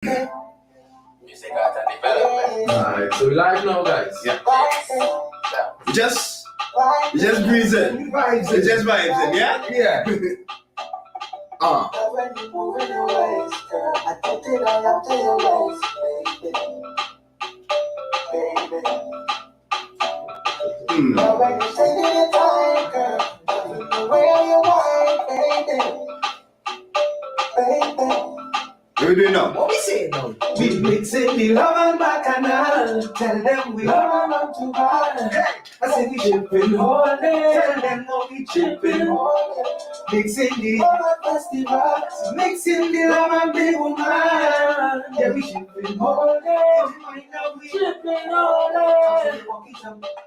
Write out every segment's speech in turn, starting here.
Music art and development. Alright, so we live now, guys. Yeah. Just breeze in. It just vibes in, yeah? Yeah. What are we doing now? What we say now? We mixing the love and bacchanal. Tell them we don't want to bad. I say we chipping all day. Tell them how we chipping all day. Mixing the love festival. Mixing the love and big woman. Yeah, we chipping all day. Right now we chipping all day.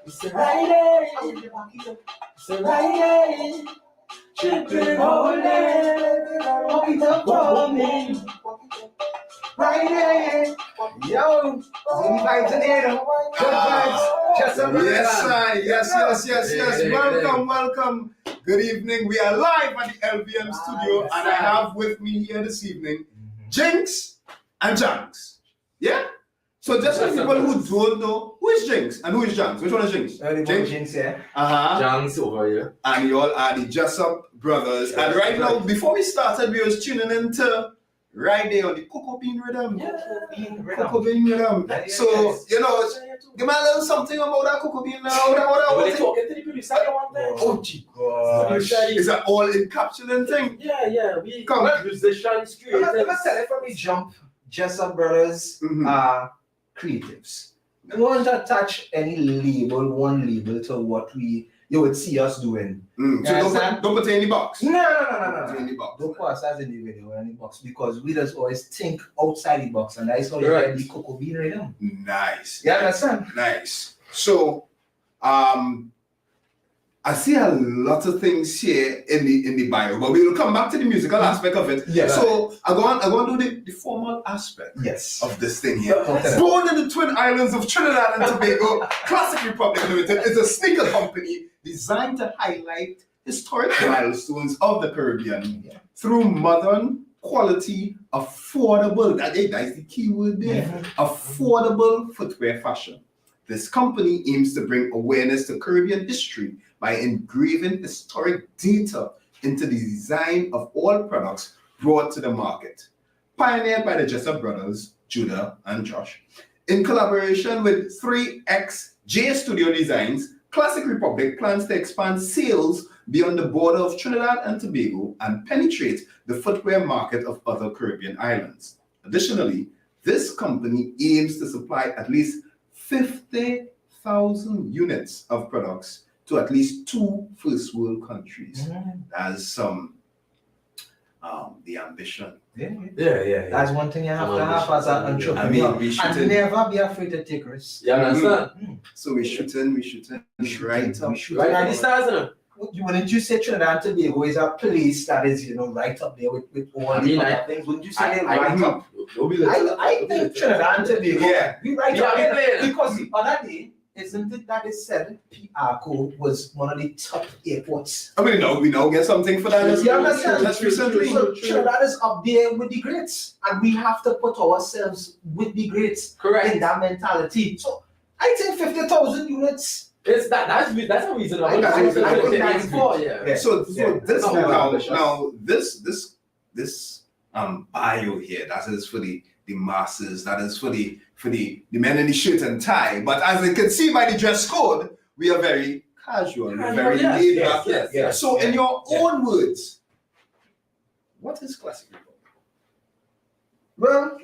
It's a Friday. It's a Friday. Chipping all day. Walk it up for me. Friday, yo, good vibes in here, good vibes, Jessop. Yes. Welcome. Good evening. We are live at the LVM studio, and I have with me here this evening Jinx and Janks. Yeah? So just for people who don't know, who is Jinx and who is Janks? Which one is Jinx? Jinx, yeah. Janks over here. And you all are the Jessop brothers. Yes, and right now, before we started, we was tuning into right there on the cocoa bean rhythm. Cocoa bean rhythm. So, you know, give me a little something about that cocoa bean now. Talking to the producer one time. Oh, gosh. Is that all encapsulating thing? Yeah. We musicians, creators. Let me tell you, from the jump, Jessop brothers are creatives. We don't attach any one label to what you would see us doing. So don't put it in the box. No. Put it in the box. Don't put us as in the video or any box, because we just always think outside the box, and that's how you get the cocoa bean right now. Nice. You understand? Nice. So, I see a lot of things here in the bio, but we will come back to the musical aspect of it. Yeah. So I go on to do the formal aspect of this thing here. Born in the Twin Islands of Trinidad and Tobago, Classix Republic Limited is a sneaker company designed to highlight historic milestones of the Caribbean through modern, quality, affordable, that's the key word there, affordable footwear fashion. This company aims to bring awareness to Caribbean history by engraving historic data into the design of all products brought to the market. Pioneered by the Jessop brothers, Judah and Josh. In collaboration with 3XJ Studio Designs, Classix Republic plans to expand sales beyond the border of Trinidad and Tobago and penetrate the footwear market of other Caribbean islands. Additionally, this company aims to supply at least 50,000 units of products to at least 2 first world countries. That's the ambition. Yeah. That's one thing you have to have as an entrepreneur. And never be afraid to take risks. You understand? So we shooting right up. Right at the stars, isn't it? Wouldn't you say Trinidad and Tobago is a place that is, right up there with all the other things? Wouldn't you say they're right up? I think Trinidad and Tobago, we right up there. Because the other day, isn't it that they said PRCO was one of the top airports? I mean, we know get something for that. You understand? Just recently. So Trinidad is up there with the greats, and we have to put ourselves with the greats. Correct. In that mentality. So I think 50,000 units. That's a reason. This bio here, that is for the masses, that is for the men in the shirt and tie. But as you can see by the dress code, we are very casual, very laid back. Yes. So in your own words, what is Classix Republic? Well,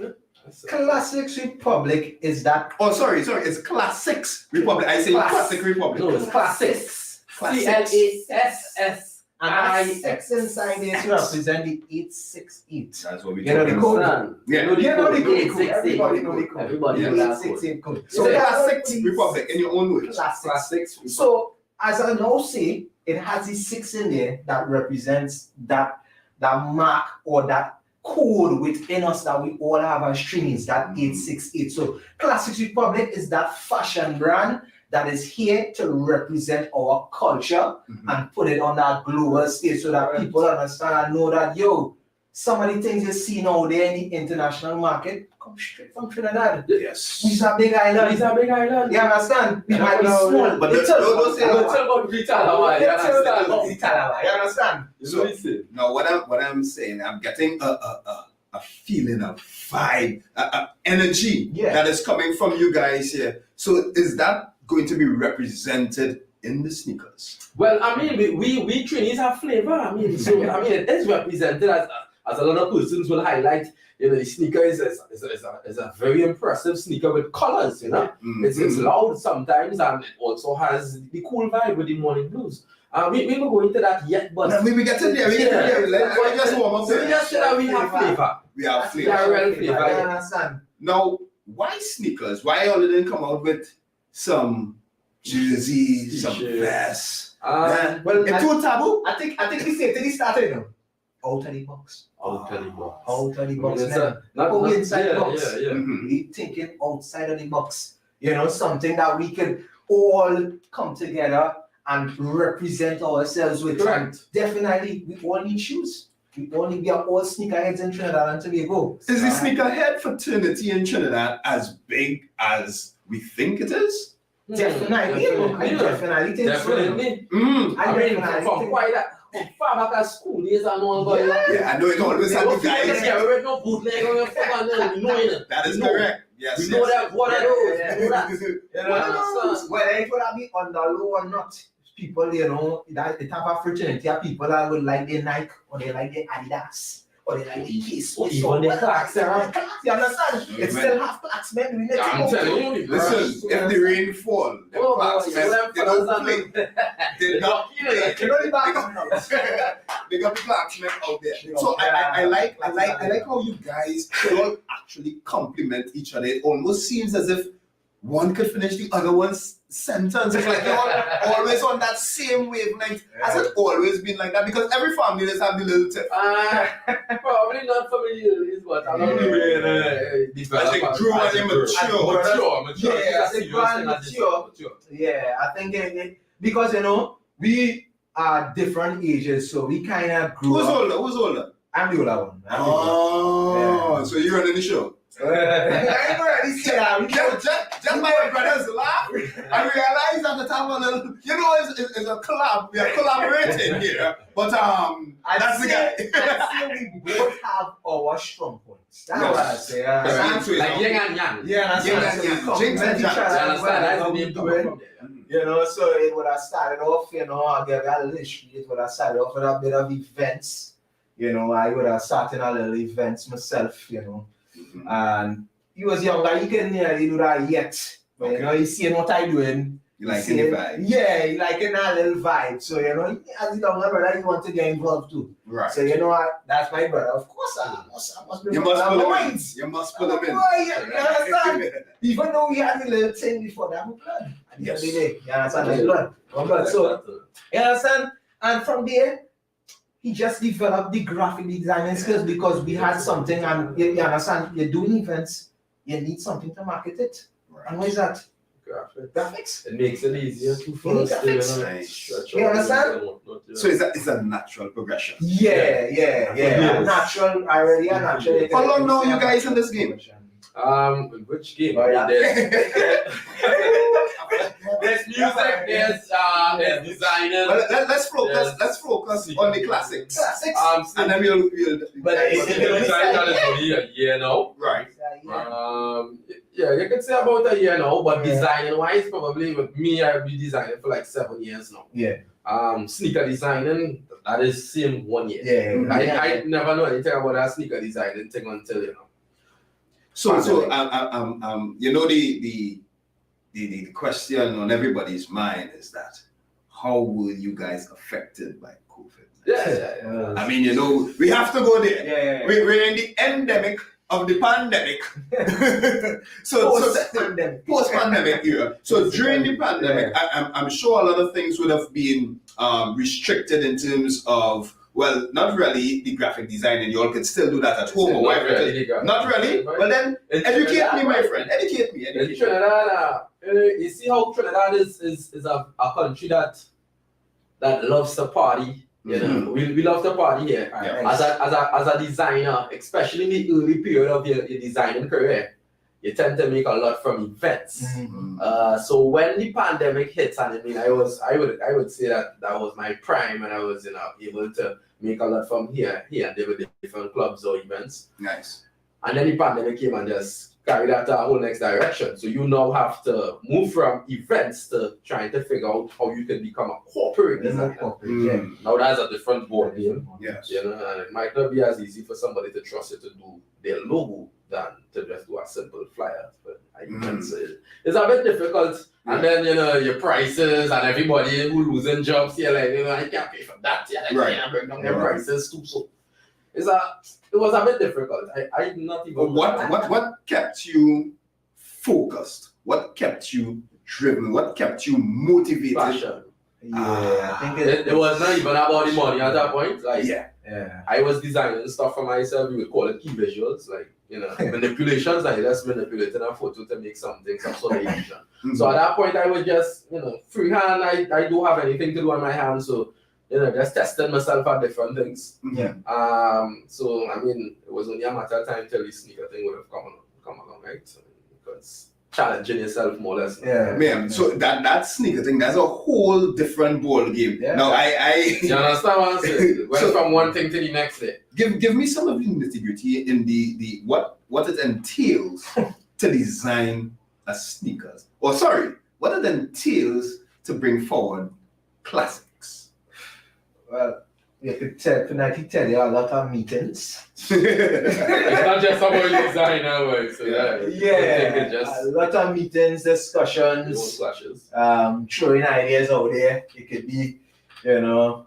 Classix Republic is that. Oh, sorry, it's Classix Republic. I say Classix Republic. No, it's Classix. CLASS. And I6 inside it represent the 868. That's what we You know the code? Yeah. You know the code. 868. Everybody know the code. Everybody know know the that 868 code. So Classix Republic in your own words. Classix. So as I now say, it has the 6 in there that represents that mark or that code within us that we all have as streamings, that 868. So Classix Republic is that fashion brand that is here to represent our culture and put it on that global stage so that people understand and know that, some of the things you see now there in the international market come straight from Trinidad. Yes. We's a big island. It's a big island. You understand? We might be small, But little. don't say Little but vital, you understand? You understand? So now what I'm saying, I'm getting a feeling of vibe, energy that is coming from you guys here. So is that going to be represented in the sneakers? Well, I mean, we Trinis have flavor. I mean, so I mean, it is represented as a lot of persons will highlight. You know, the sneaker is a very impressive sneaker with colors. You know, it's loud sometimes, and it also has the cool vibe with the morning blues. We won't go into that yet, but no, we get to there. Let's just warm up. So we just say that we have flavor. We have flavor. We have real flavor. You understand? Now, why sneakers? Why all didn't come out with some jerseys, some vests? Well, it's too taboo. I think we say till he started, you know. Out of the box. Out of the box. Out of the box. Not inside the box. Yeah. We thinking outside of the box. You know, something that we can all come together and represent ourselves with. Correct. Definitely, we all need shoes. We are all sneakerheads in Trinidad and Tobago. Is the sneakerhead fraternity in Trinidad as big as we think it is? Definitely. I definitely think so. Definitely. I mean, from quite far back at school days and all, but yeah, I know it always had the guys. We're no bootleg on your phone, we know it. That is correct. Yes. We know that. What are those? We know that. You know, whether it would be under law or not, people, you know, that it have a fraternity of people that would like their Nike or they like their Adidas or they like the Kiss or even the Classix. You understand? It still have Classix, man. I'm telling you. Listen, if the rain fall, the Classix, they don't play. They don't play. They got the Classix out there. So I like how you guys all actually compliment each other. It almost seems as if one could finish the other one's sentence. It's like you're always on that same wavelength. Has it always been like that? Because every family does have the little tip. Probably not familiar, but I'm not really As they grew and they mature. Yeah, as they grow and mature. Yeah, I think because, you know, we are different ages, so we kind of grew up. Who's older? I'm the older one. Oh, so you're running the show? I ain't already said that. Just my brothers laugh. I realize at the time a little, you know, it's a collab. We are collaborating here, but that's the guy. I say we both have our strong points. That's what I say. Like yin and yang. Yeah, Jinx and Jang. You know, so it would have started off, you know, I get a little history. It would have started off with a bit of events. You know, I would have started a little events myself, you know. And he was younger, he couldn't nearly do that yet. But you know, he's seeing what I'm doing. You like the vibe? Yeah, he liking that little vibe. So, you know, as a younger brother, he wants to get involved too. Right. So, you know, that's my brother. Of course, I must be. You must pull him in. You must pull him in. You understand? Even though we had a little thing before that, we blood. Yes. You understand? Like blood. So, you understand? And from there, he just developed the graphic designing skills because we had something, and you understand, you're doing events, you need something to market it. Right. And what is that? Graphics. It makes it easier to first, you understand? So it's a natural progression. Yeah. Natural, already a natural. How long now you guys in this game? Which game? There's music, there's designing. Well, let's focus on the Classix. And then we'll but it's only a year now. Right. Yeah, you can say about a year now, but designing wise, probably with me, I've been designing for like 7 years now. Yeah. Sneaker designing, that is same 1 year. I never know anything about that sneaker designing thing until, you know. So you know, the question on everybody's mind is that how were you guys affected by COVID? Yeah. I mean, you know, we have to go there. Yeah. We're in the endemic of the pandemic. Post-pandemic era. So during the pandemic, I'm sure a lot of things would have been restricted in terms of, well, not really the graphic design, and you all can still do that at home. Not really? Well then, educate me, my friend. Educate me. In Trinidad, you see how Trinidad is a country that loves to party You know, we love to party here. Nice. As a designer, especially in the early period of your designing career, you tend to make a lot from events. So when the pandemic hits, and I mean, I would say that was my prime, and I was able to make a lot from here and there with different clubs or events. Nice. And then the pandemic came and just carried that to a whole next direction. So you now have to move from events to trying to figure out how you can become a corporate designer. Now that's a different board game. Yes. You know, and it might not be as easy for somebody to trust you to do their logo than to just do a simple flyer. But I can say it's a bit difficult. And then, you know, your prices and everybody who losing jobs here, like, you know, I can't pay for that. Yeah, I can't bring down their prices too. So it was a bit difficult. I not even. What kept you focused? What kept you driven? What kept you motivated? Passion. I think It was not even about the money at that point. Like, yeah. I was designing stuff for myself. We would call it key visuals, like, you know, manipulations. Like, just manipulating a photo to make something, some sort of illusion. So at that point, I was just, you know, freehand. I don't have anything to do on my hands, so, you know, just testing myself at different things. So I mean, it was only a matter of time till the sneaker thing would have come along, right? So, because challenging yourself more or less. Man, so that sneaker thing, that's a whole different ball game. Now you understand what I'm saying? Went from one thing to the next day. Give me some of the nitty-gritty in the what it entails to design a sneakers. Or sorry, what it entails to bring forward Classix. Well, you could tell you a lot of meetings. It's not just about designer work. So a lot of meetings, discussions, throwing ideas out there. It could be, you know,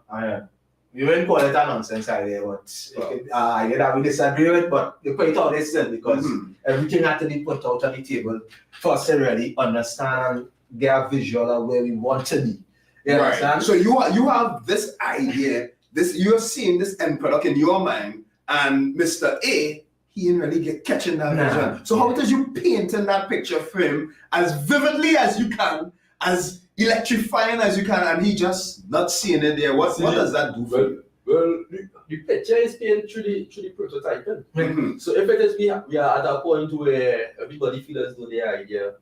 we wouldn't call it a nonsense idea, but it could idea that we disagree with, but you put it out there still because everything had to be put out on the table for us to really understand and get a visual of where we want to be. You understand? So you have this idea, you're seeing this end product in your mind, and Mr. A, he didn't really get catching that vision. So how does you paint in that picture frame as vividly as you can, as electrifying as you can, and he just not seeing it there? What does that do for you? Well, the picture is painted through the prototyping. So if it is we are at a point where everybody feels as though their idea,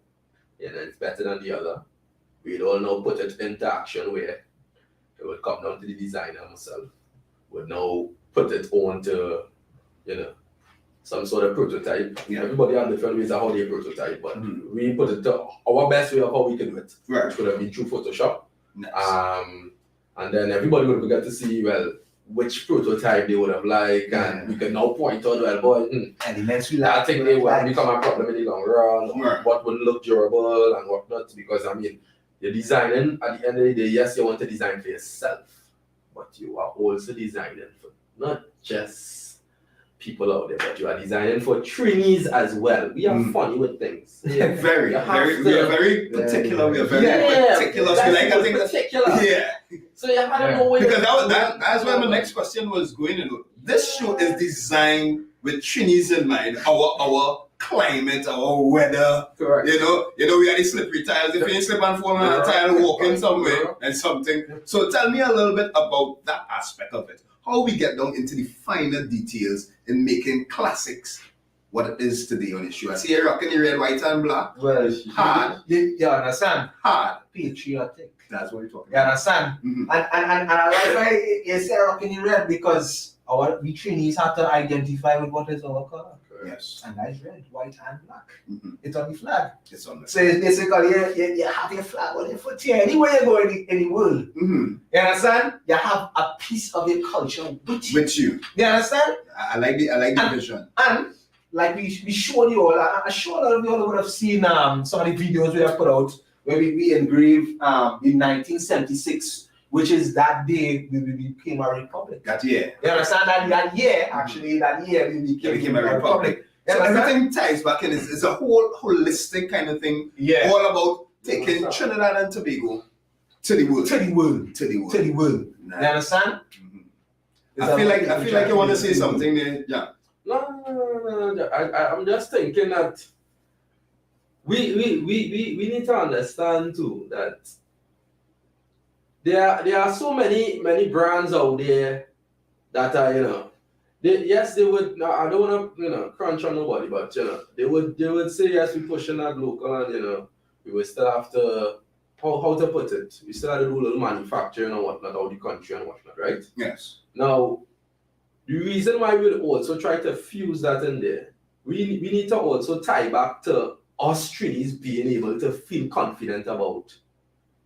you know, it's better than the other, we'd all now put it into action where it would come down to the designer himself. Would now put it on to, you know, some sort of prototype. Everybody have different ways of how they prototype, but we put it to our best way of how we can do it. Which would have been through Photoshop. And then everybody would get to see, well, which prototype they would have liked, and we can now point out, well, boy, elements we I think they will become a problem in the long run, what would look durable and what not, because I mean, you're designing, at the end of the day, yes, you want to design for yourself, but you are also designing for not just people out there, but you are designing for trainees as well. We are funny with things. We are very particular. We are very particular. So you have to know where because that's where my next question was going into. This show is designed with trainees in mind. Our climate, our weather. Correct. You know, we are the slippery tiles. If you slip and fall on a tile walking somewhere and something. So tell me a little bit about that aspect of it. How we get down into the finer details in making Classix what it is today on the show. I see you rocking the red, white, and black. Well, hard. You understand? Hard. Patriotic. That's what we're talking about. You understand? And I like why you say rocking the red because we trainees have to identify with what is our color. Yes. And that's red, white, and black. It's on the flag. It's on the So it's basically you have your flag on your foot here. Anywhere you go in the world. You understand? You have a piece of your culture with you. You understand? I like the vision. And like we showed you all, I'm sure a lot of you all would have seen some of the videos we have put out where we engraved in 1976, which is that day we became a republic. That year. You understand? That year we became a republic. So everything ties back in. It's a whole holistic kind of thing. Yeah. All about taking Trinidad and Tobago to the world. To the world. Nice. You understand? I feel like you want to say something there. Yeah. No. I'm just thinking that we need to understand too that there are so many brands out there that are, you know, they would. No, I don't want to, you know, crunch on nobody, but you know, they would say yes, we pushing that local, and you know, we would still have to, how to put it, we still have to do a little manufacturing and whatnot out the country and whatnot, right? Yes. Now, the reason why we would also try to fuse that in there, we need to also tie back to us trees being able to feel confident about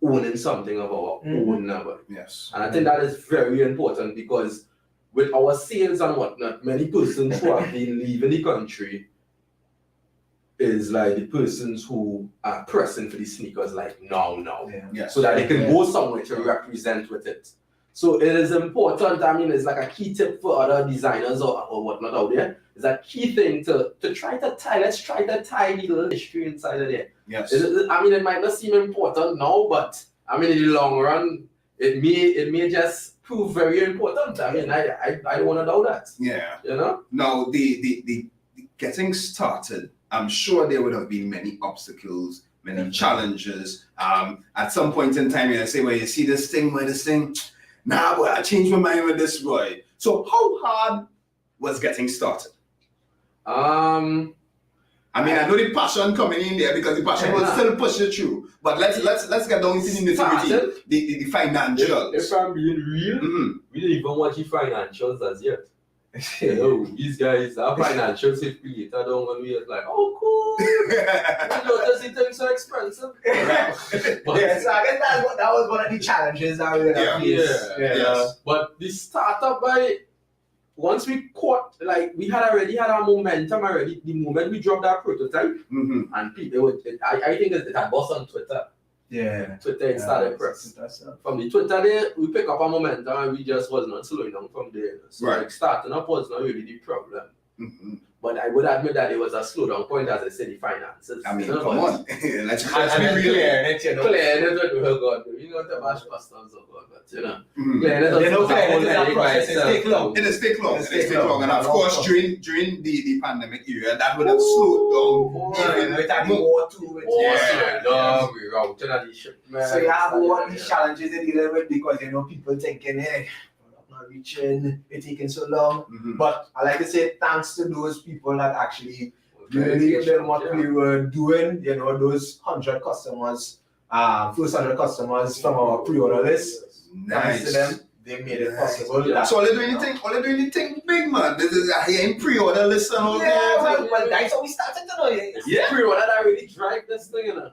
owning something of our own number. Yes. And I think that is very important because with our sales and whatnot, many persons who have been leaving the country is like the persons who are pressing for the sneakers like now. Yeah. Yes. So that they can go somewhere to represent with it. So it is important, I mean, it's like a key tip for other designers or whatnot out there. It's a key thing to try to tie, let's try to tie the little history inside of there. Yes. I mean, it might not seem important now, but I mean, in the long run, it may just prove very important. I mean, I don't want to doubt that. Yeah. You know? Now, the getting started, I'm sure there would have been many obstacles, many challenges. At some point in time, you say, well, you see this thing, nah, boy, I changed my mind with this, boy. So how hard was getting started? I mean, I know the passion coming in there because the passion will still push you through. But let's get down into the nitty-gritty, the financials. If I'm being real, we didn't even watch the financials as yet. You know, these guys are financial safety later down when we are like, oh cool. You know, does it think so expensive? Yeah, so I guess that was one of the challenges that we had. Yes. But the startup by once we caught, like we had already had our momentum already. The moment we dropped our prototype, and people, I think it had bust on Twitter. Yeah. Twitter it started press. From the Twitter there, we pick up our momentum and we just was not slowing down from there. So Right. like starting up was not really the problem. But I would admit that it was a slowdown point, as I said, the finances. I mean, you know, come on. Let's be real. Clear, you know. Clear it with oh God. You know the bash customs of God, but you know. Clear it They know clear it is a myself. process, it takes long. It is take long. It takes long. And of course, during the pandemic era, that would have slowed down. Yeah, it had war too. No, we're out to the shipment. So you have all these challenges you're dealing with because you know people thinking, hey, we're not reaching, it's taking so long. But I like to say thanks to those people that actually really did what we were doing, you know, those 100 customers, first 100 customers from our pre-order list. Thanks to them, they made it possible. So all they doing anything big, man. This is a pre-order list and all Yeah, that. well, that's how we started to know it. Yeah, pre-order that really drive this thing, you know.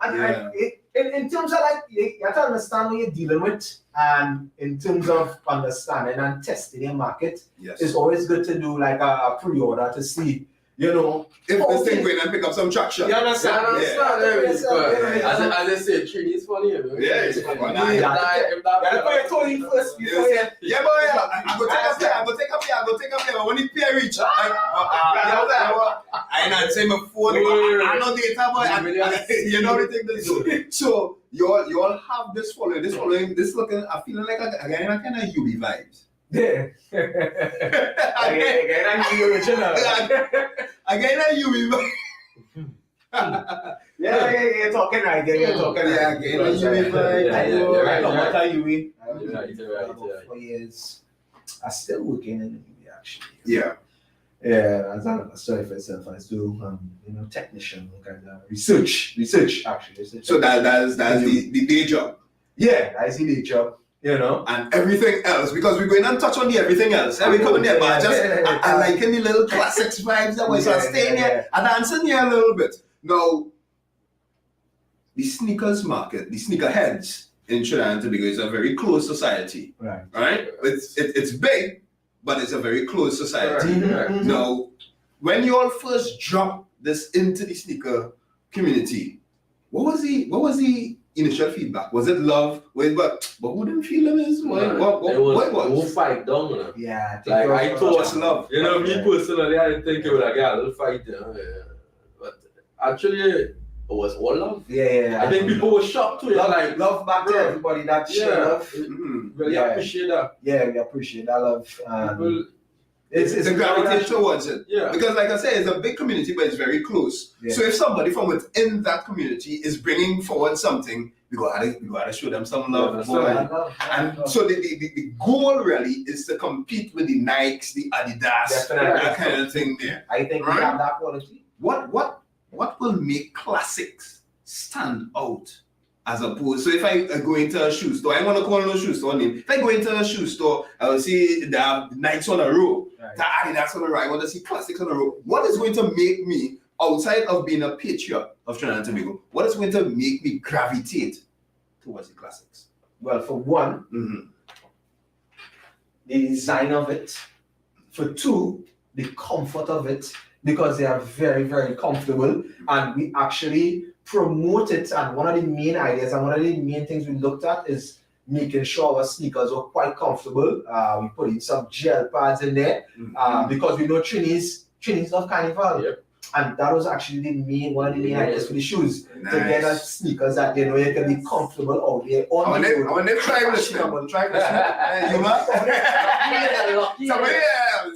And in terms of like, you have to understand what you're dealing with, and in terms of understanding and testing your market, Yes. it's always good to do like a pre-order to see, you know, If this thing going and pick up some traction. you understand? It's not very good. As I say, Trini is funny, you know. Yeah, it's funny. You gotta put your toe in first before you. Yeah, boy, I go take up here. When it peer reach, I not say my phone. I know data, boy. You know everything they do. So you all have this following, this looking. I feeling like again a kind of UB vibes. Yeah. Again, I'm the original. Again a UB vibes. Yeah, you're talking right. You're talking right. Yeah, again a UB vibes. You're right. What are you? You're right. 4 years. I'm still working in the movie actually. Yeah. Yeah, as a story for itself, I do technician kind of research actually. So that's the day job. Yeah, I see the job, you know. And everything else, because we're going to touch on the everything else. We coming there, but I like the little Classix vibes that was staying here and dancing here a little bit. Now, the sneakers market, the sneakerheads in Trinidad and Tobago is a very closed society. Right? It's big, but it's a very closed society. Now, when you all first dropped this into the sneaker community, what was the initial feedback? Was it love? But who didn't feel it? What fight down, you know? Yeah, Like I thought was love. You know, me personally, I didn't think it would a little fight, you know. But actually, it was all love. Yeah. I think people were shocked too. Love back to everybody that share love. Really appreciate that. Yeah, we appreciate that love. People, It's gravitate towards it. Yeah. Because like I said, it's a big community, but it's very close. Yeah. So if somebody from within that community is bringing forward something, we gotta show them some love. And so the goal really is to compete with the Nikes, the Adidas, Definitely. that kind of thing there. I think we have that quality. What will make Classix stand out as opposed? So if I go into a shoe store, I want to call no shoe store name. If I go into a shoe store, I will see the Nikes on a row, the Adidas on a row. I want to see Classix on a row. What is going to make me, outside of being a patriot of Trinidad and Tobago, what is going to make me gravitate towards the Classix? Well, for one, the design of it. For two, the comfort of it, because they are very, very comfortable, and we actually promote it. And one of the main ideas and one of the main things we looked at is making sure our sneakers are quite comfortable. We put in some gel pads in there because we know Trinis love carnival. Yep. And that was actually one of the main ideas for the shoes. Nice. To get us sneakers that you can be comfortable out there on the road. I want to try this. You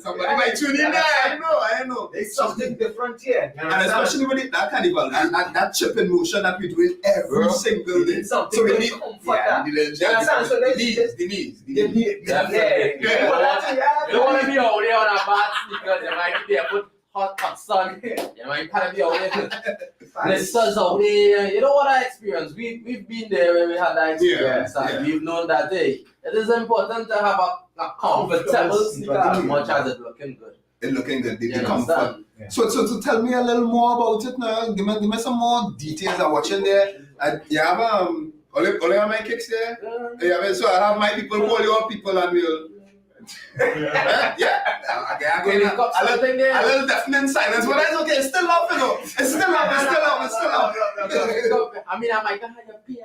somebody might tune in there. I know. There's something different here. And especially with that carnival, and that chip in motion that we do it every single day. Something So we need the knees. You don't want to be out there on a bad sneakers. You might be there put hot sun. You might kind of be out there. Blisters out there. You know what I experienced? We've been there when we had that experience, and we've known that it is important to have a comfortable sneaker as much as it's looking good. It's looking good. The You comfort. understand? Yeah. So tell me a little more about it now. Give me some more details. I'm watching there. You have only have my kicks there. Yeah, so I have my people call your people and we'll. A little deafening silence, but that's okay. It's still love, you know. It's still love. I mean, I might have to pay.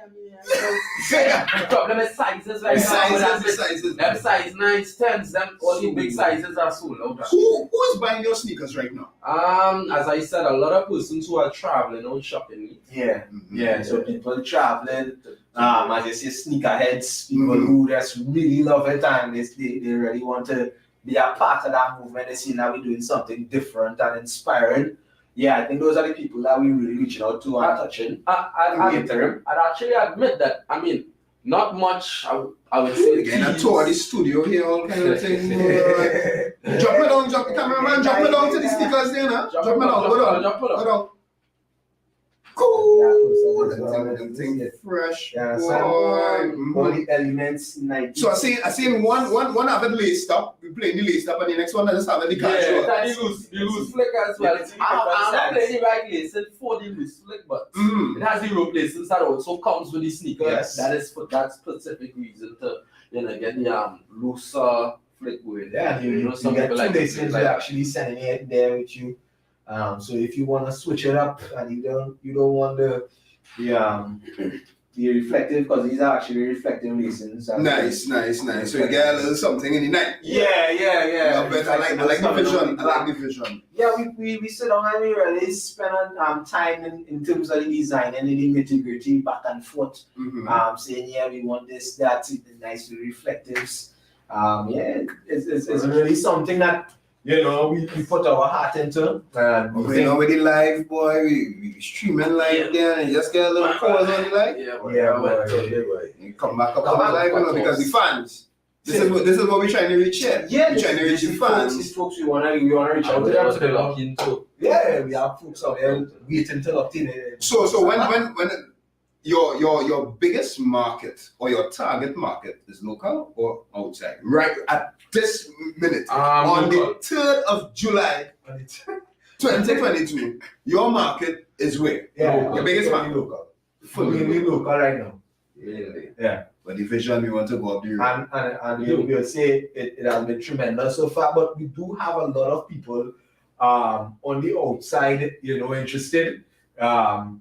The problem is sizes right now. Sizes. Them size 9s, 10s, them all the big sizes are sold out. Who is buying your sneakers right now? As I said, a lot of persons who are traveling out shopping. Yeah. So people traveling, as you say, sneakerheads, people who just really love it and they really want to be a part of that movement. They see now we're doing something different and inspiring. Yeah, I think those are the people that we really reaching out to and touching. I'd actually admit that. I mean, not much. I would say. Again, I tour the studio here, all kind of thing. Drop me down, cameraman. Drop me down to the sneakers there, now. Drop me down. Go down. Cool. That thing fresh. Yeah, boy. all the elements. So I seen one have it laced up. We playing the laced up, and the next one I just have it the casual. Yeah, the loose flick as well. I'm not playing the right lacing for the loose flick, but it has the rope lacings that also comes with the sneaker. Yes. That is for that specific reason to get the looser flick going. Yeah, you some get people two like lacings. We're actually sending it there with you. So if you want to switch it up and you don't want the reflective, because these are actually reflective lacings. Nice. So you get a little something in the night. Yeah. I like the vision. Yeah, we sit down and we really spend time in terms of the design and the nitty-gritty back and forth. Saying we want this, that, nice reflectives. It's really something that we put our heart into. With the live, boy, we streaming live there and you just get a little pause on the live. You come back up on the live, because the fans. This is what we're trying to reach here. Yeah, we're trying to reach the fans. These folks we wanna reach out to them. Yeah, we have folks out there waiting to lock in. So when your biggest market or your target market is local or outside? Right at this minute, on the 3rd of July, 2022, your market is where? Yeah, your biggest market. Local. Fully local right now. Really? Yeah. But the vision we want to go up the road. And we'll say it has been tremendous so far, but we do have a lot of people on the outside, interested.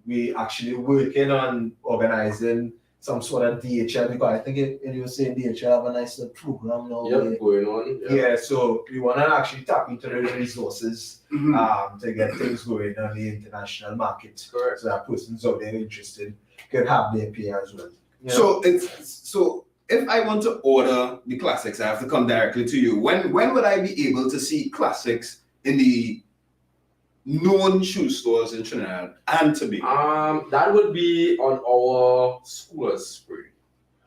We actually working on organizing some sort of DHL, because I think you were saying DHL have a nice little program now. Going on. Yeah, so we want to actually tap into the resources to get things going on the international market. Correct. So that persons out there interested can have their pay as well. So if I want to order the Classix, I have to come directly to you. When would I be able to see Classix in the known shoe stores in Trinidad and Tobago? That would be on our schoolers spring.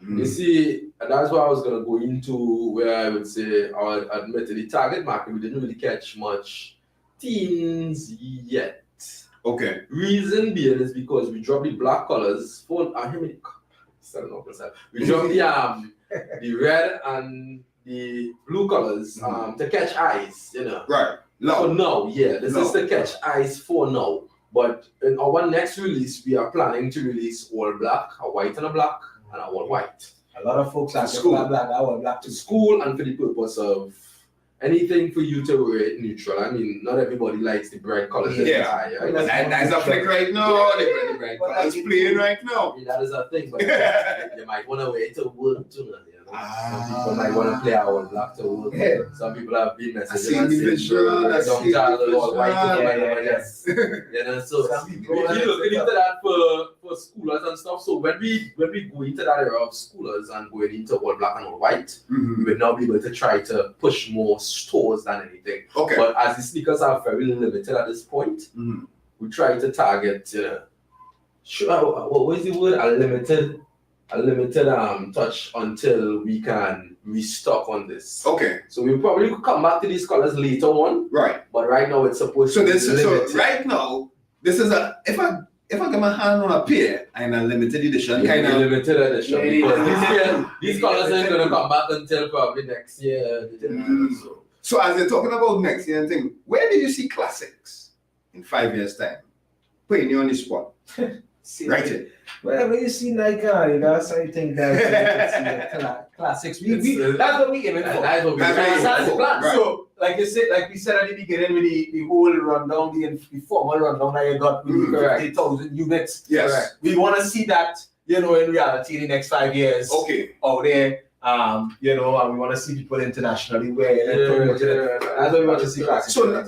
You see, and that's what I was gonna go into, where I would say, I admit the target market, we didn't really catch much teens yet. Okay. Reason being is because we dropped the black colors for we dropped the red and the blue colors to catch eyes, you know. Right. So now, this is to catch eyes for now. But in our next release, we are planning to release all black, a white and a black, and a all white. A lot of folks are school, black, all black to school, and for the purpose of anything for you to wear it neutral. I mean, not everybody likes the bright colors. Yeah, right? That's a flick right now. The bright colors playing right now. I mean, that is a thing, but you might want to wear it to work too. Some people might want to play our black to work. Some people have been messaging and saying, all white. Yes. You know, so we look into that for schoolers and stuff. So when we go into that era of schoolers and going into all black and all white, we will now be able to try to push more stores than anything. Okay. But as the sneakers are very limited at this point, we try to target what is the word? A limited touch until we can restock on this. Okay. So we'll probably come back to these colors later on. Right. But right now it's supposed to be limited. So right now, this is if I get my hand on a pair and a limited edition kind of limited edition, because these colors ain't gonna come back until probably next year. So as you're talking about next year and thing, where do you see Classix in 5 years' time? Putting you on the spot. Right here. Wherever you see Nike, that's I think that Classix. That's what we aiming for. That's what we That's the plan. Right. So, like we said at the beginning, with the whole rundown, the formal rundown that you got with 50,000 units. Yes. Correct. We want to see that, in reality in the next 5 years. Okay. Out there. And we want to see people internationally wearing it, promoting it. That's what we want to see. So,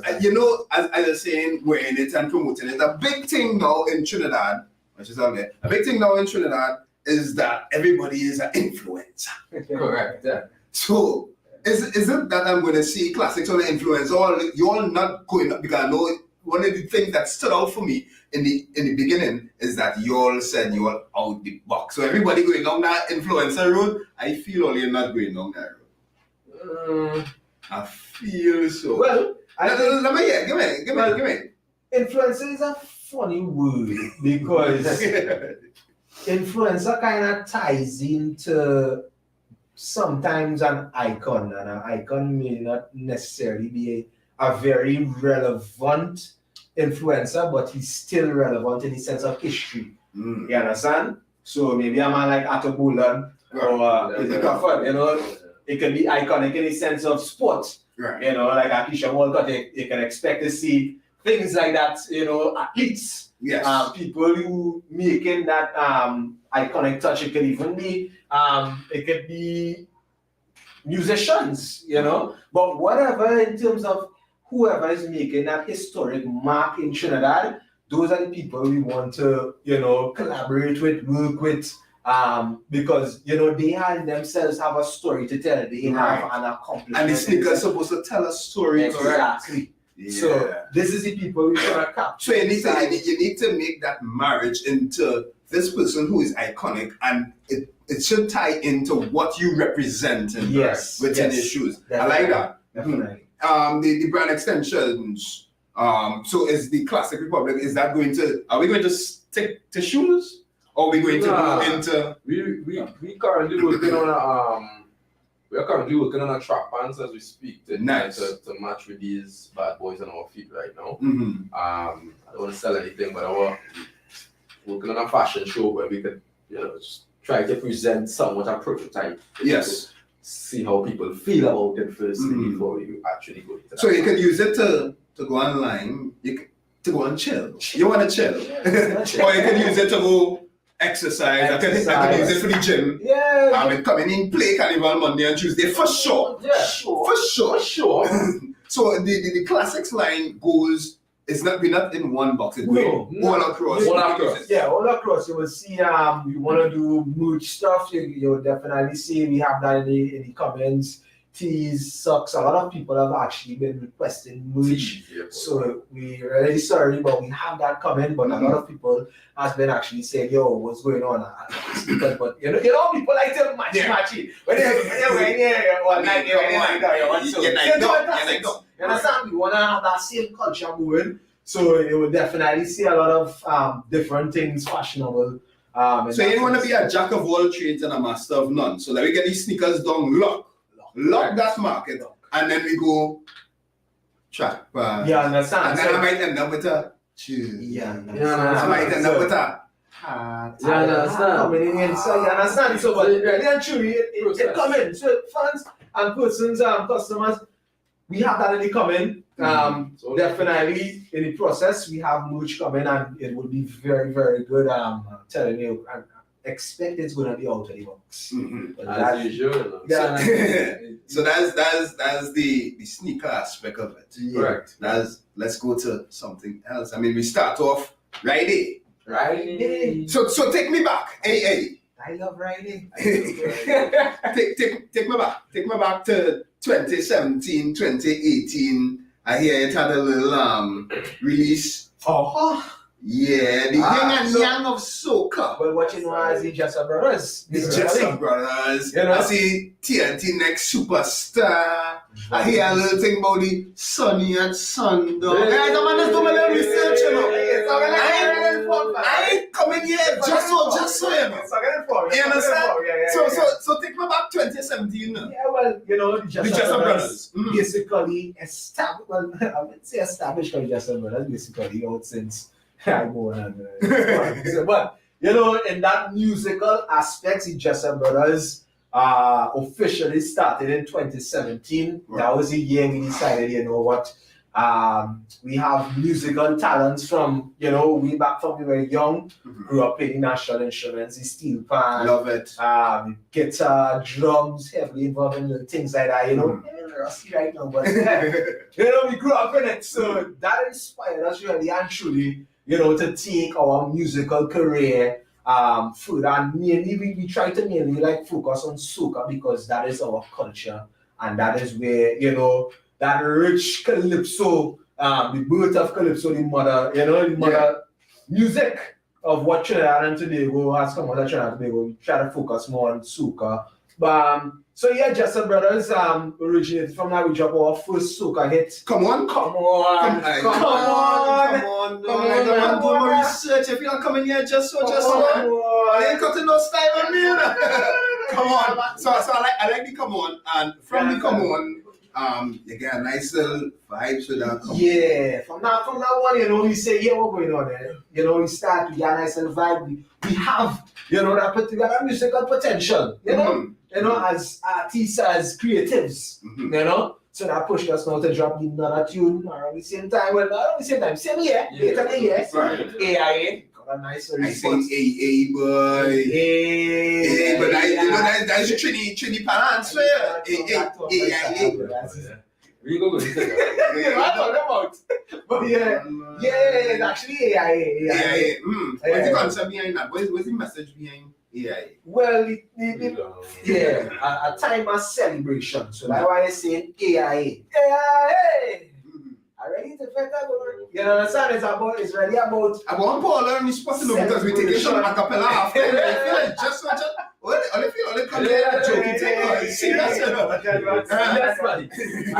as I was saying, wearing it and promoting it, a big thing now in Trinidad, which is out there, a big thing now in Trinidad is that everybody is an influencer. Correct. Yeah. So, is it that I'm going to see Classix on the influencer, or you're not going up? Because I know one of the things that stood out for me in the beginning is that you all said you are out the box. So everybody going down that influencer road, I feel all you're not going down that road. I feel so. Well, let me hear. Give me. Influencer is a funny word because influencer kind of ties into sometimes an icon, and an icon may not necessarily be a very relevant influencer, but he's still relevant in the sense of history. You understand? So maybe a man like Atto Bolan or Crawford, it can be iconic in the sense of sport. Right. Like Akisha Walcott, you can expect to see things like that, athletes. Yes. People who making that iconic touch. It could even be musicians, But whatever in terms of whoever is making that historic mark in Trinidad, those are the people we want to, collaborate with, work with, because, they themselves have a story to tell. They have an accomplishment. And the sneaker is supposed to tell a story. Exactly. Yeah. So this is the people we want to capture. So you need to make that marriage into this person who is iconic, and it should tie into what you represent within your shoes. Definitely. I like that. Definitely. The brand extensions. So is the Classix Republic, are we going to stick to shoes? Or are we going to go into we currently working on we are currently working on a track pants as we speak to match with these bad boys on our feet right now. I don't want to sell anything, but we're working on a fashion show where we could just try to present somewhat a prototype. Yes. See how people feel about it first before we actually go into that. So you can use it to go online, to go and chill. You want to chill. Or you can use it to go exercise. I can use it for the gym. Yeah. I'm coming in, play Carnival Monday and Tuesday for sure. Yeah. For sure. For sure. So the Classix line goes It's not we're not in one box. It's No, all across. all across. Yeah, all across. You will see. You want to do merch stuff. You'll definitely see. We have that in the comments. Tees, socks. A lot of people have actually been requesting merch. So we really sorry, but we have that coming. But a lot of people has been actually saying, "Yo, what's going on?" But you know, people like to match it. When you understand? We want to have that same culture moving. So you will definitely see a lot of different things fashionable. So you want to be a jack of all trades and a master of none. So let me get these sneakers down, lock that market, and then we go track. Yeah, understand. And then I might end up with a shoes. Yeah, I might end up with a hat. You understand? So you understand? So but really and truly, it coming. So fans and persons, customers, we have that in the coming. So definitely in the process, we have merch coming, and it will be very, very good. I'm telling you, I expect it's gonna be out of the box. As usual. Yeah. So that's the sneaker aspect of it. Yeah. Correct. Let's go to something else. I mean, we start off Friday. Right. So take me back. Hey. I love riding. Take me back. Take me back to 2017, 2018. I hear it had a little release. Oh. Yeah, the yin and yang of soca. But what you know is the Jessop brothers. It's Jessop brothers. You know? I see TNT next superstar. I hear a little thing about the Sunny and Sun. Guys, I'm just doing a little research, you know. I ain't coming here just so you know. You understand? So take me back 2017. Yeah, well, you know, the Jessop brothers. Basically established. Well, I wouldn't say established because Jessop brothers basically out since I go on. But you know, in that musical aspect, the Jessop brothers officially started in 2017. Right. That was the year we decided, you know what, we have musical talents from, you know, way back from we were young, grew up playing national instruments, the steel pan, Love it. guitar, drums, heavily involved in little things like that, you know. Rusty right now, but you know, we grew up in it, so that inspired us really and truly, you know, to take our musical career further, and mainly we try to mainly like focus on soca because that is our culture, and that is where, you know, that rich calypso, the birth of calypso, the mother music of what Trinidad and Tobago has come out of Trinidad and Tobago. We try to focus more on soca. But so yeah, Jessop brothers originated from that. We dropped our first soca hit. Come on. Come on. I don't want to do my research. If you're not coming here just so. I ain't cutting no style on me. Come on. So I like the come on, and from the come on, you get a nice little vibes with that. Yeah, from that one, you know, we say, yeah, what's going on there? You know, we start, we get a nice little vibe. We have, you know, that musical potential, you know? You know, as artists, as creatives, you know? So that pushed us now to drop another tune around the same time. Well, not around the same time, same year, later in the year. Right. AIA. Got a nice response. I say boy. Hey, but that's your Trini pan answer. We go with it. You know, I thought about. But yeah, it's actually AIA. What's the concept behind that? What's the message behind AIA? Well, a time of celebration. So that's why I say AIA. AIA! I ready to fit that word. You understand? It's really about. I want Paul on the spot because we take a shot a cappella after. I feel like just only come here and joke thing. Serious, you know. That's funny. I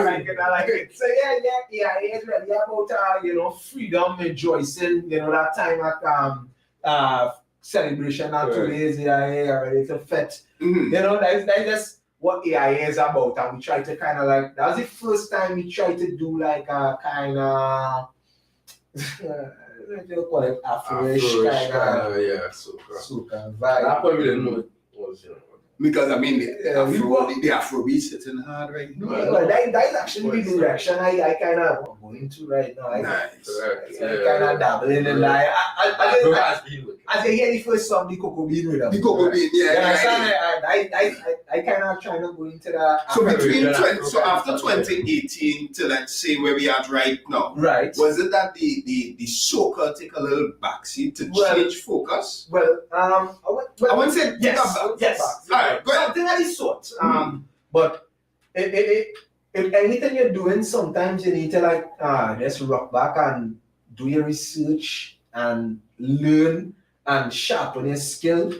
like it. So yeah, it's really about you know, freedom, rejoicing. You know, that time at celebration and 2 days AIA ready to fit. You know, that's just what AIA is about, and we try to kind of like, that was the first time we tried to do like a kind of call it Afro-ish kind of soca vibe. That point we didn't know it was, you know. Because I mean, the Afrobeat sitting hard right now. Well, that is actually the direction I kind of going into right now. Nice. I kind of dabbling in like, as you hear the first song, the Cocoa Bean rhythm. The Cocoa Bean, I kind of trying to go into that. So between after 2018 to let's say where we are right now, right? Was it that the soca take a little backseat to change focus? Well, I wouldn't say yes. All right, go ahead. Something of the sort. But if anything you're doing, sometimes you need to like just rock back and do your research and learn and sharpen your skill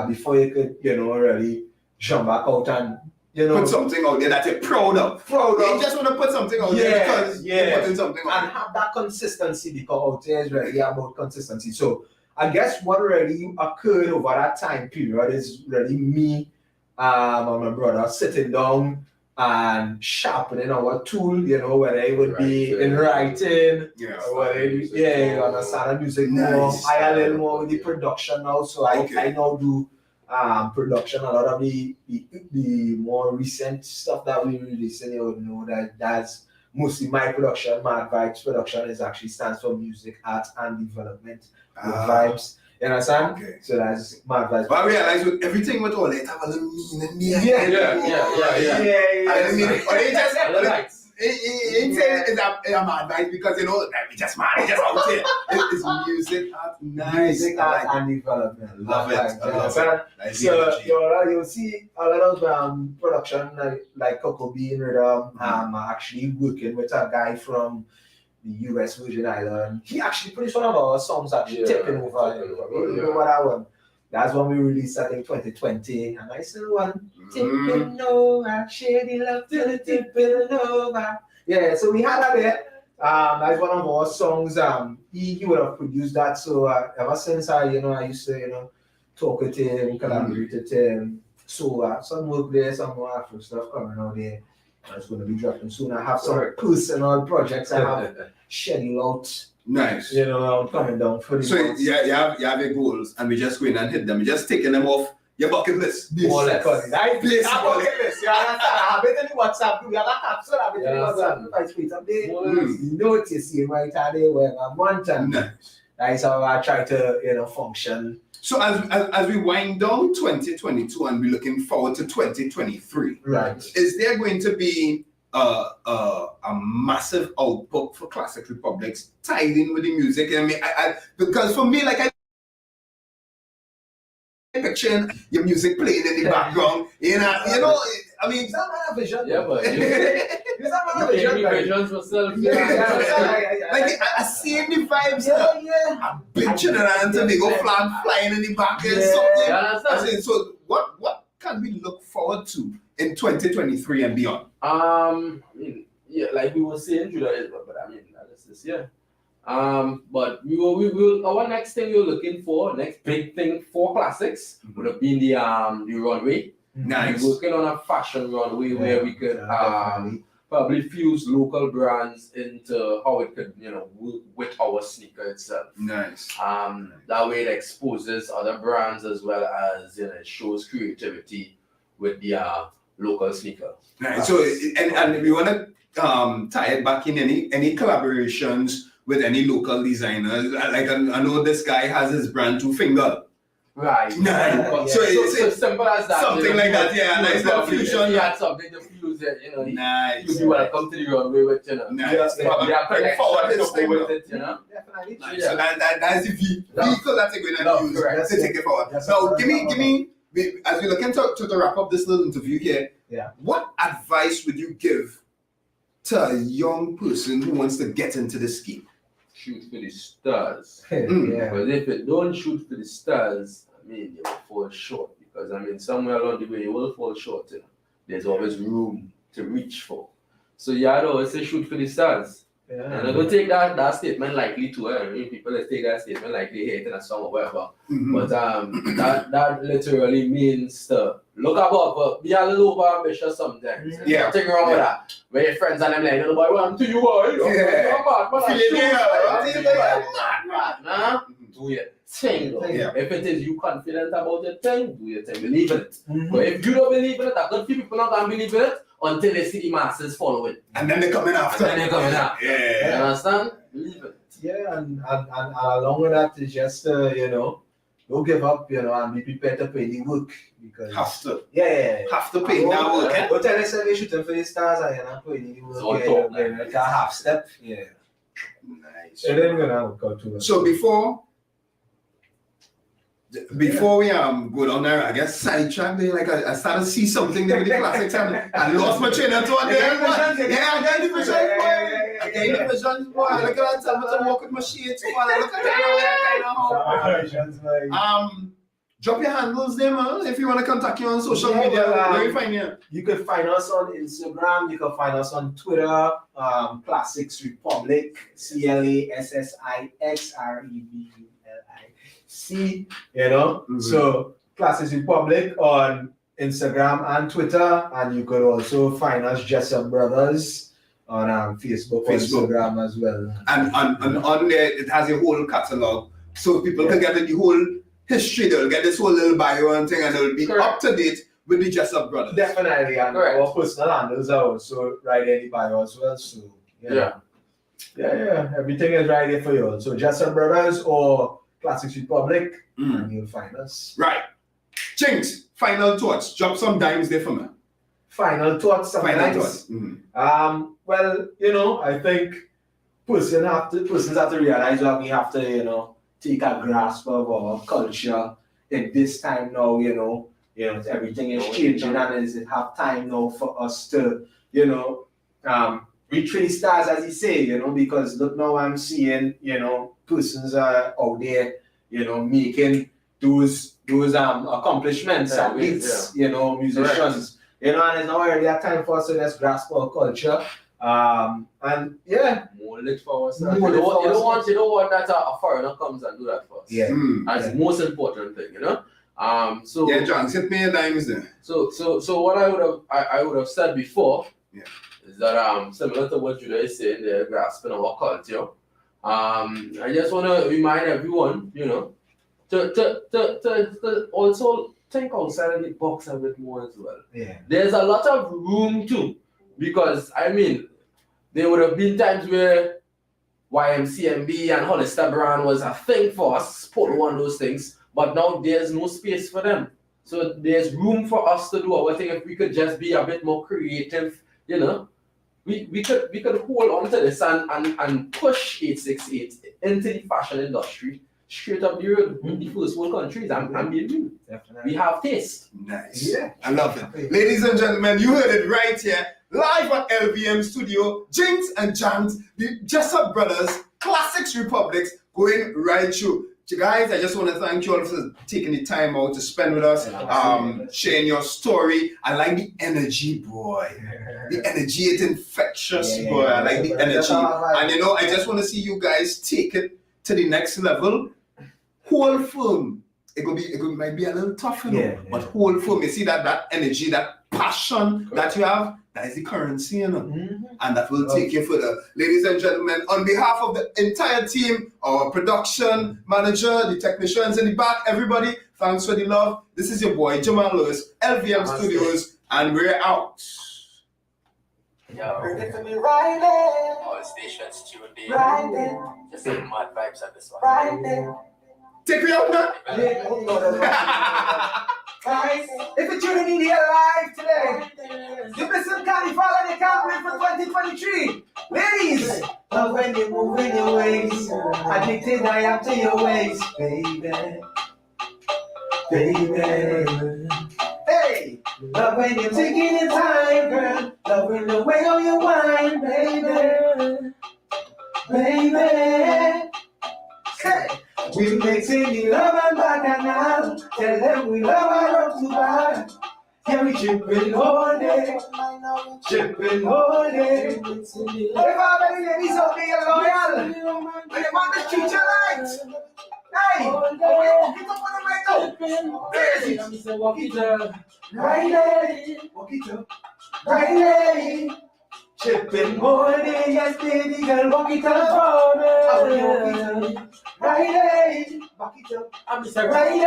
before you could, really jump back out and put something out there that you're proud of. You just want to put something out there because you're putting something out. And have that consistency, because out there is really about consistency. So I guess what really occurred over that time period is really me and my brother sitting down and sharpening our tool, whether it would be in writing, or whether you understand the music more. I a little more with the production now, so I now do production. A lot of the more recent stuff that we release, and you know that's mostly my production. Mad Vibes production is actually stands for music, art, and development with vibes. You understand? Okay. So that's Mad Vibes. But I realize with everything with all it have a little meaning there. Yeah. I mean, or it just it's a Mad Vibes because we just mad, we just out here. It's music, art, Music, art, and development. Love it. So you'll see a lot of production like Cocoa Bean rhythm. Actually working with a guy from the US Virgin Island. He actually produced one of our songs actually tipping over. You know what I want? That's when we released, I think, 2020. And I still want tipping over, shady love till the tipping over. Yeah, so we had that there. That's one of our songs. He would have produced that. So ever since I used to, talk with him, collaborate with him. So some work there, some more Afro stuff coming out there. It's going to be dropping soon. I have some personal projects I have scheduled out. Nice. Coming down for the So you have your goals, and we just go in and hit them. We're just taking them off your bucket list. More or less. Bucket list. You understand? I have it in the WhatsApp. We have a capsule. I have it in the WhatsApp. I tweet up there. You know what you see right there where I'm wanting. Nice. That's how I try to function. So as we wind down 2022 and we're looking forward to 2023, right? Is there going to be a massive output for Classix Republic tied in with the music? I mean, because for me, like I picture your music playing in the background, I mean, it's not my vision. Yeah, but it's not my vision. Visions for self. Like I see the vibes. I'm bitching around to go flag flying in the back and something. So what can we look forward to in 2023 and beyond? Like we were saying, Judah, but I mean, that's this year. But we will. Our next thing we're looking for, next big thing for Classix, would have been the runway. Nice. We're working on a fashion runway where we could probably fuse local brands into how it could, work with our sneaker itself. Nice. That way it exposes other brands as well as it shows creativity with the local sneaker. Nice. So and we want to tie it back in any collaborations with any local designers. Like I know this guy has his brand Two Finger. Right. Nice. So it's simple as that. Something like that, yeah. Nice little fusion. He had something to fuse it, Nice. You'll be welcome to the runway with, Nice. Yeah, forward his thing with it, Definitely. Nice. So that's the vehicle that you're going to use to take it forward. So give me, as we look into to wrap up this little interview here, what advice would you give to a young person who wants to get into the scheme? Shoot for the stars. Yeah. Because if you don't shoot for the stars, you will fall short. Because somewhere along the way you will fall short. There's always room to reach for. So I always say shoot for the stars. Yeah. And I don't take that statement lightly too. People that take that statement like they hate in a song or whatever. But that literally means to look above, but be a little over ambitious sometimes. Nothing wrong with that. Where your friends and them like, little boy, run to you, boy. Do your thing. If it is you confident about your thing, do your thing. Believe in it. But if you don't believe in it, I got few people not gonna believe in it until they see the masses follow it. And then they're coming after. Yeah. You understand? Believe it. Yeah, and along with that is just don't give up, and be prepared to pay the work because Have to. Yeah. Have to pay that work, eh? Don't tell yourself you're shooting for the stars and you're not putting in the work. It's all talk, man. Like a half step. Yeah. Nice. It ain't gonna work out too much. So before we go down there, I guess sidetrack there, like I started to see something there with the Classix and I lost my train of thought there. Yeah, I got the vision, boy. I got the vision, boy. Look at that, I'm walk with my shades, boy. Look at that. Drop your handles there, man. If you want to contact you on social media, where you find you? You can find us on Instagram. You can find us on Twitter. Classix Republic, ClassixRepublic. So Classix Republic on Instagram and Twitter, and you could also find us Jessop Brothers on Facebook, Instagram as well. And on there, it has a whole catalog, so people can get the whole history. They'll get this whole little bio and thing, and they'll be up to date with the Jessop Brothers. Definitely, and our personal handles are also right in the bio as well. So yeah, everything is right here for you. So Jessop Brothers or Classix Republic, and you'll find us. Right. Jinx, final thoughts. Drop some dimes there for me. Final thoughts. Well, I think persons have to realize that we have to, take a grasp of our culture in this time now. Everything is changing, and it have time now for us to, reach for the stars, as you say, because look now I'm seeing, persons are out there, making those accomplishments, athletes, musicians, and it's now already a time for us to just grasp our culture. And yeah, mold it for us. You don't want that a foreigner comes and do that for us. Yeah. That's the most important thing, So yeah, John, hit me a dimes there. So what I would have said before is that similar to what Judah is saying, they're grasping our culture. I just want to remind everyone, to also think outside of the box a bit more as well. Yeah. There's a lot of room too, because there would have been times where YMCMB and Hollister Brand was a thing for us, Polo and those things, but now there's no space for them. So there's room for us to do our thing if we could just be a bit more creative, We could hold on to this and push 868 into the fashion industry straight up the road with the first world countries and be real. We have taste. Nice. Yeah. I love it. Ladies and gentlemen, you heard it right here. Live at LVM Studio, Jinx and Jams, the Jessop Brothers, Classix Republic, going right through. Guys, I just want to thank you all for taking the time out to spend with us, sharing your story. I like the energy, boy. The energy is infectious, boy. I like the energy. And I just want to see you guys take it to the next level. Whole firm. It might be a little tough, but whole firm. You see that energy, that passion that you have, that is the currency, and that will take you further. Ladies and gentlemen, on behalf of the entire team, our production manager, the technicians in the back, everybody, thanks for the love. This is your boy, Jamaal Lewis, LVM Studios, and we're out. All stations tuned in. Just some mad vibes at this one. Take me out now. Guys, if you're tuning in here live today, you missing Carnival and you can't wait for 2023. Ladies, love when you move in your ways. Addicted I am to your ways, baby. Hey, love when you're taking your time, girl. Love when the way on your wine, baby. Hey. We mixing the love and bacchanal. Tell them we love our up to bar. Yeah, we chipping all day. Chipping all day. If our ladies out there loyal, when you want to treat your light. Hey, walk it up on the right now. Crazy. Walk it up. Right. Walk it up. Right. Chipping all day, yes, baby girl, walk it up, right, walk it up, I'm Mr. Right,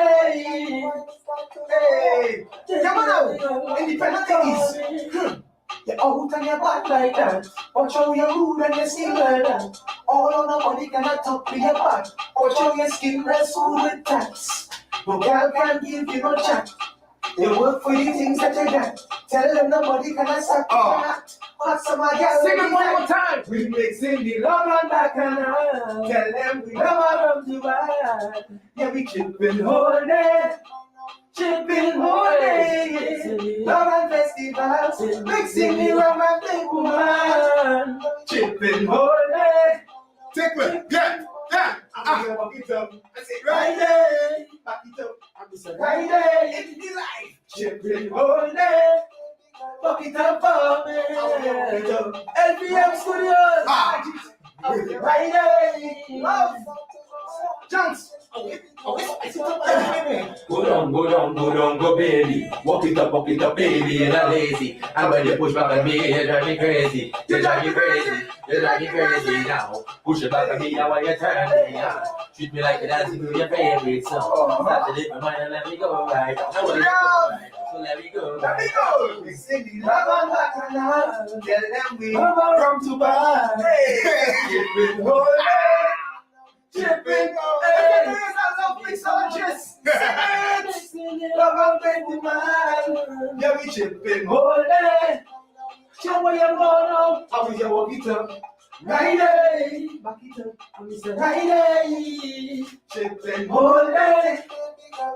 hey, come on now, independent ladies, You're out on your back like that. Watch how you move and you see like that. All on the body cannot talk to your back. Watch how your skin rests smooth with tats. No girl can give you no chat. You work for the things that you got. Tell them nobody cannot stop that. But some of y'all Sing it one more time. we mixing the love and bacchanal. Tell them we love our from Dubai. Yeah, we chipping whole day. Chipping whole day. Love and festivals. Mixing the rum and big woman. Chipping whole day. Take me. Yeah. Back it up. I say right there. Back it up. Right there. In the life. Chipping whole day. Fuck it up for me. LPM Studios. Right there. Love. Chance. Go down, go baby. Walk it up, baby, and I'm lazy. And when you push back at me, you drive me crazy. You drive me crazy now. Push it back at me, I want you turn me on. Treat me like a dancing to your favorite song. Start to live my mind and let me go right. I want you to go right. So let me go. Let me go. We sing the love and bacchanal. Tell them we from Dubai. Chipping whole day. Chipping whole day. I love mixologists. Love and baby man. Yeah, we chipping whole day. Show where you're going now. How is your walk it up? Right day. Back it up. I'm Mr. Right day. Chipping whole day.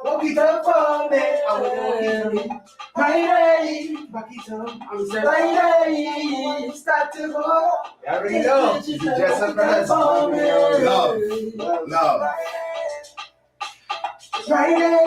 Walk it up for me. I will walk it up. Right, back it up. I'm saying right, start to go. There we go. Jessop brothers. Love. Right.